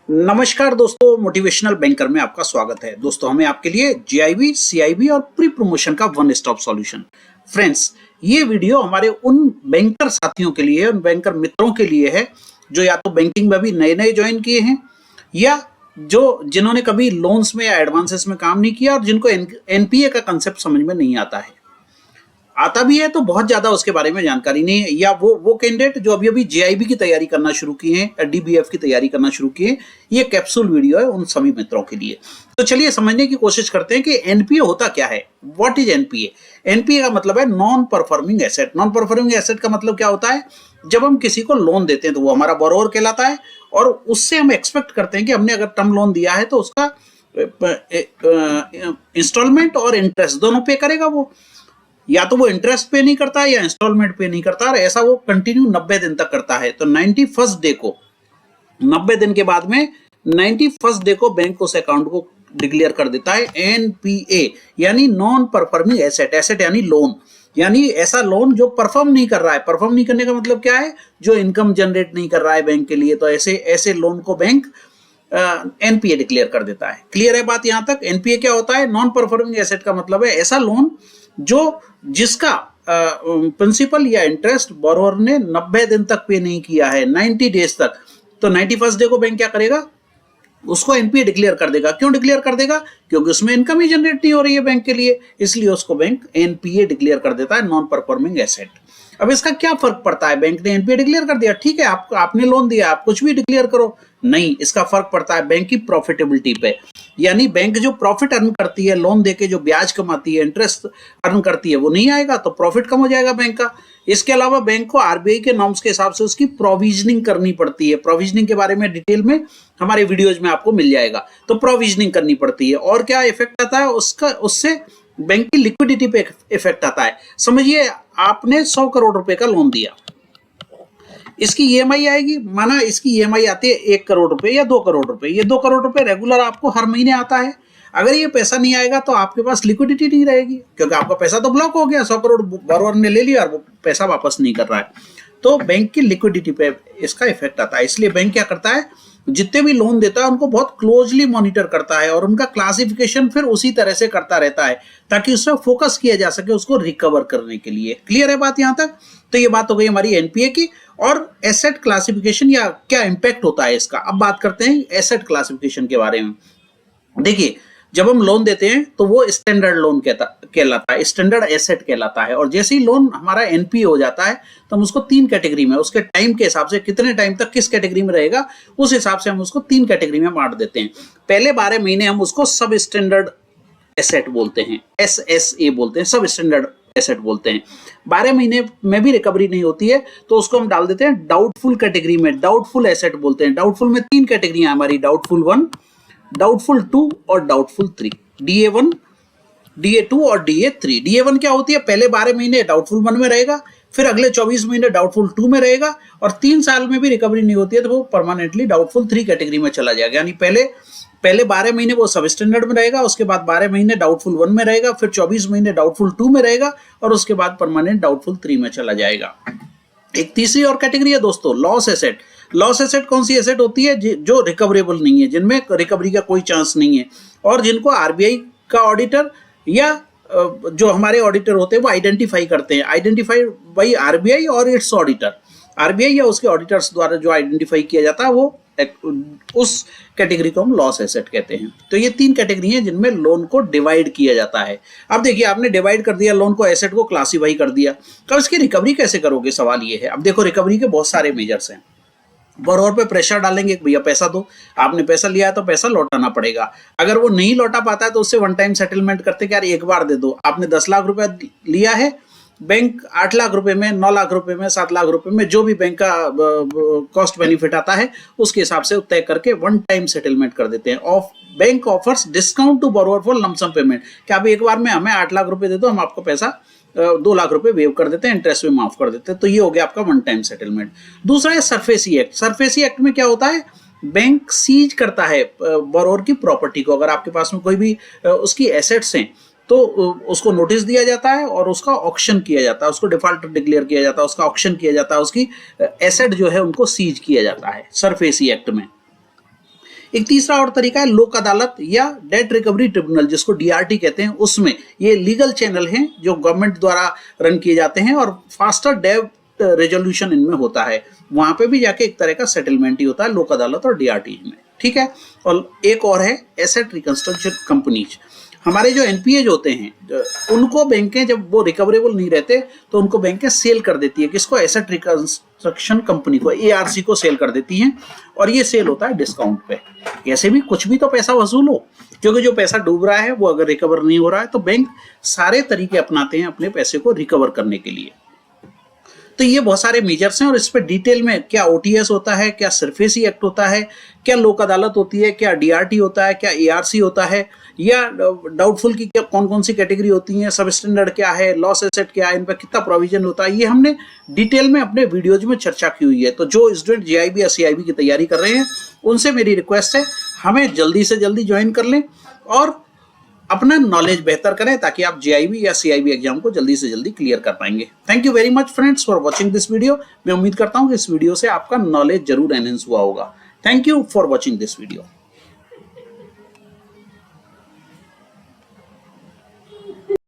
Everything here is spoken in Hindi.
नमस्कार दोस्तों, मोटिवेशनल बैंकर में आपका स्वागत है। दोस्तों, हमें आपके लिए जीआईबी, सीआईबी और प्री प्रमोशन का वन स्टॉप सॉल्यूशन। फ्रेंड्स, ये वीडियो हमारे उन बैंकर साथियों के लिए, उन बैंकर मित्रों के लिए है जो या तो बैंकिंग में अभी नए नए ज्वाइन किए हैं या जिन्होंने कभी लोन्स में या एडवांसेस में काम नहीं किया और जिनको एनपीए का कंसेप्ट समझ में नहीं आता भी है तो बहुत ज्यादा उसके बारे में जानकारी नहीं है, या वो कैंडिडेट जो अभी अभी जेआईबी की तैयारी करना शुरू किए हैं या डीबीएफ की तैयारी करना शुरू किए हैं। ये कैप्सूल वीडियो है उन सभी मित्रों के लिए। तो चलिए समझने की कोशिश करते हैं कि एनपीए होता क्या है। What is NPA? एनपीए का मतलब है non performing asset. Non performing asset का मतलब क्या होता है? जब हम किसी को लोन देते हैं तो वो हमारा बोरोवर कहलाता है और उससे हम एक्सपेक्ट करते हैं कि हमने अगर टर्म लोन दिया है तो उसका इंस्टॉलमेंट और इंटरेस्ट दोनों पे करेगा। वो या तो वो इंटरेस्ट पे नहीं करता है या इंस्टॉलमेंट पे नहीं करता, और ऐसा वो कंटिन्यू 90 दिन तक करता है। तो 91st डे को, 90 दिन के बाद में 91st डे को बैंक उस अकाउंट को डिक्लेयर कर देता है एनपीए, यानी नॉन परफॉर्मिंग एसेट। एसेट यानी लोन, यानी ऐसा लोन जो परफॉर्म नहीं कर रहा है। परफॉर्म नहीं करने का मतलब क्या है? जो इनकम जनरेट नहीं कर रहा है बैंक के लिए, तो ऐसे लोन को बैंक एनपीए डिक्लेयर कर देता है। क्लियर है बात यहां तक? एनपीए क्या होता है? नॉन परफॉर्मिंग एसेट का मतलब है ऐसा लोन जिसका प्रिंसिपल या इंटरेस्ट बोरोवर ने 90 दिन तक पे नहीं किया है, 90 डेज तक। तो 91st डे को बैंक क्या करेगा? उसको एनपीए डिक्लेयर कर देगा। क्यों डिक्लेयर कर देगा? क्योंकि उसमें इनकम ही जनरेट नहीं हो रही है बैंक के लिए, इसलिए उसको बैंक एनपीए डिक्लेयर कर देता है, नॉन परफॉर्मिंग एसेट। अब इसका क्या फर्क पड़ता है? बैंक ने एनपीए डिक्लेयर कर दिया, ठीक है, आपने लोन दिया, आप कुछ भी डिक्लेयर करो। नहीं, इसका फर्क पड़ता है बैंक की प्रॉफिटेबिलिटी पे। यानी बैंक जो प्रॉफिट अर्न करती है, लोन देके जो ब्याज कमाती है, इंटरेस्ट अर्न करती है, वो नहीं आएगा तो प्रॉफिट कम हो जाएगा बैंक का। इसके अलावा बैंक को आरबीआई के नॉर्म्स के हिसाब से उसकी प्रोविजनिंग करनी पड़ती है। प्रोविजनिंग के बारे में डिटेल में हमारे वीडियोज में आपको मिल जाएगा। तो प्रोविजनिंग करनी पड़ती है और क्या इफेक्ट आता है उससे बैंक की लिक्विडिटी पे इफेक्ट आता है। समझिए, आपने 100 करोड़ रुपए का लोन दिया, इसकी ईएमआई आएगी, माना इसकी ईएमआई आती है 1 करोड़ रुपए या 2 करोड़ रुपए। ये 2 करोड़ रुपए रेगुलर आपको हर महीने आता है। अगर ये पैसा नहीं आएगा तो आपके पास लिक्विडिटी नहीं रहेगी, क्योंकि आपका पैसा तो ब्लॉक हो गया। 100 करोड़ बोरोवर ने ले लिया और वो पैसा वापस नहीं कर रहा है, तो बैंक की लिक्विडिटी पे इसका इफेक्ट आता है। इसलिए बैंक क्या करता है? जितने भी लोन देता है उनको बहुत क्लोजली मॉनिटर करता है और उनका क्लासिफिकेशन फिर उसी तरह से करता रहता है ताकि उसमें फोकस किया जा सके उसको रिकवर करने के लिए। क्लियर है बात यहां तक? तो ये बात हो गई हमारी एनपीए की। और एसेट क्लासिफिकेशन या क्या इंपैक्ट होता है इसका, अब बात करते हैं एसेट क्लासिफिकेशन के बारे में। देखिए, जब हम लोन देते हैं तो वो स्टैंडर्ड लोन कहलाता है, स्टैंडर्ड एसेट कहलाता है। और जैसे ही लोन हमारा एनपीए हो जाता है तो हम उसको 3 कैटेगरी में, उसके टाइम के हिसाब से कितने टाइम तक किस कैटेगरी में रहेगा उस हिसाब से हम उसको 3 कैटेगरी में बांट देते हैं। पहले 12 महीने हम उसको सब स्टैंडर्ड एसेट बोलते हैं, SSA बोलते हैं, सब स्टैंडर्ड एसेट बोलते हैं। 12 महीने में भी रिकवरी नहीं होती है तो उसको हम डाल देते हैं डाउटफुल कैटेगरी में, डाउटफुल एसेट बोलते हैं। डाउटफुल में 3 कैटेगरियां हमारी, डाउटफुल 1, डाउटफुल 2 और डाउटफुल 3। DA1, DA2 और DA3। DA1 क्या होती है? पहले 12 महीने डाउटफुल 1 में रहेगा, फिर अगले 24 महीने डाउटफुल 2 में रहेगा, और 3 साल में भी रिकवरी नहीं होती है तो वो परमानेंटली डाउटफुल 3 कैटेगरी में चला जाएगा। यानी पहले 12 महीने वो सब स्टैंडर्ड में रहेगा, उसके बाद 12 महीने डाउटफुल 1 में रहेगा, फिर 24 महीने डाउटफुल 2 में रहेगा और उसके बाद परमानेंट डाउटफुल 3 में चला जाएगा। एक तीसरी और कैटेगरी है दोस्तों, लॉस एसेट। लॉस एसेट कौन सी एसेट होती है? जो रिकवरेबल नहीं है, जिनमें रिकवरी का कोई चांस नहीं है और जिनको आरबीआई का ऑडिटर या जो हमारे ऑडिटर होते हैं वो आइडेंटिफाई करते हैं। आइडेंटिफाई बाई आरबीआई और इट्स ऑडिटर। आरबीआई या उसके ऑडिटर्स द्वारा जो आइडेंटिफाई किया जाता है वो उस कैटेगरी को हम लॉस एसेट कहते हैं। तो ये 3 कैटेगरी हैं जिनमें लोन को डिवाइड किया जाता है। अब देखिए, आपने डिवाइड कर दिया लोन को, एसेट को क्लासीफाई कर दिया, तो इसकी रिकवरी कैसे करोगे? सवाल ये है। अब देखो, रिकवरी के बहुत सारे मेजर्स हैं। बोरोवर पे प्रेशर डालेंगे, भैया पैसा दो, आपने पैसा लिया है तो पैसा लौटाना पड़ेगा। अगर वो नहीं लौटा पाता है तो उससे वन टाइम सेटलमेंट करते कि यार एक बार दे दो। आपने 10 लाख रुपया लिया है, बैंक 8 लाख रुपए में, 9 लाख रुपए में, 7 लाख रुपए में, जो भी बैंक का कॉस्ट बेनिफिट आता है उसके हिसाब से तय करके वन टाइम सेटलमेंट कर देते हैं। Bank offers discount to borrower for lump sum payment. क्या आप एक बार में हमें 8 लाख रुपए दे दो, हम आपको पैसा 2 लाख रुपए वेव कर देते हैं, इंटरेस्ट में माफ कर देते हैं। तो ये हो गया आपका वन टाइम सेटलमेंट। दूसरा है सरफेसी एक्ट। सरफेसी एक्ट में क्या होता है? बैंक सीज करता है बोरोवर की प्रॉपर्टी को। अगर आपके पास में कोई भी उसकी एसेट्स हैं तो उसको नोटिस दिया जाता है और उसका ऑक्शन किया जाता है, उसको डिफॉल्ट डिक्लेयर किया जाता है, उसका ऑक्शन किया जाता है, उसकी एसेट जो है उनको सीज किया जाता है सरफेसी एक्ट में। एक तीसरा और तरीका है लोक अदालत या डेट रिकवरी ट्रिब्यूनल, जिसको डीआरटी कहते हैं। उसमें ये लीगल चैनल हैं जो गवर्नमेंट द्वारा रन किए जाते हैं और फास्टर डेट रेजोल्यूशन इनमें होता है। वहां पे भी जाके एक तरह का सेटलमेंट ही होता है लोक अदालत और डीआरटी में, ठीक है। और एक और है एसेट रिकंस्ट्रक्शन कंपनीज। हमारे जो एनपीएज होते हैं उनको बैंकें जब वो रिकवरेबल नहीं रहते तो उनको बैंकें सेल कर देती है। किसको? एसेट रिकंस्ट्रक्शन कंपनी को, एआरसी को सेल कर देती हैं और ये सेल होता है डिस्काउंट पे। ऐसे भी कुछ भी तो पैसा वसूल हो, क्योंकि जो पैसा डूब रहा है वो अगर रिकवर नहीं हो रहा है तो बैंक सारे तरीके अपनाते हैं अपने पैसे को रिकवर करने के लिए। तो ये बहुत सारे मेजर्स हैं और इस पर डिटेल में क्या ओटीएस होता है, क्या सरफेसी एक्ट होता है, क्या लोक अदालत होती है, क्या डीआरटी होता है, क्या एआरसी होता है, या डाउटफुल की क्या कौन कौन सी कैटेगरी होती है, सब स्टैंडर्ड क्या है, लॉस एसेट क्या है, इन पर कितना प्रोविजन होता है, ये हमने डिटेल में अपने वीडियोज में चर्चा की हुई है। तो जो स्टूडेंट जेआईबी या सीआईबी की तैयारी कर रहे हैं उनसे मेरी रिक्वेस्ट है हमें जल्दी से जल्दी ज्वाइन कर लें और अपना नॉलेज बेहतर करें ताकि आप जेआईबी या सीआईबी एग्जाम को जल्दी से जल्दी क्लियर कर पाएंगे। Thank you very much friends for watching this video. मैं उम्मीद करता हूं कि इस वीडियो से आपका नॉलेज जरूर एनहेंस हुआ होगा। Thank you for watching this video.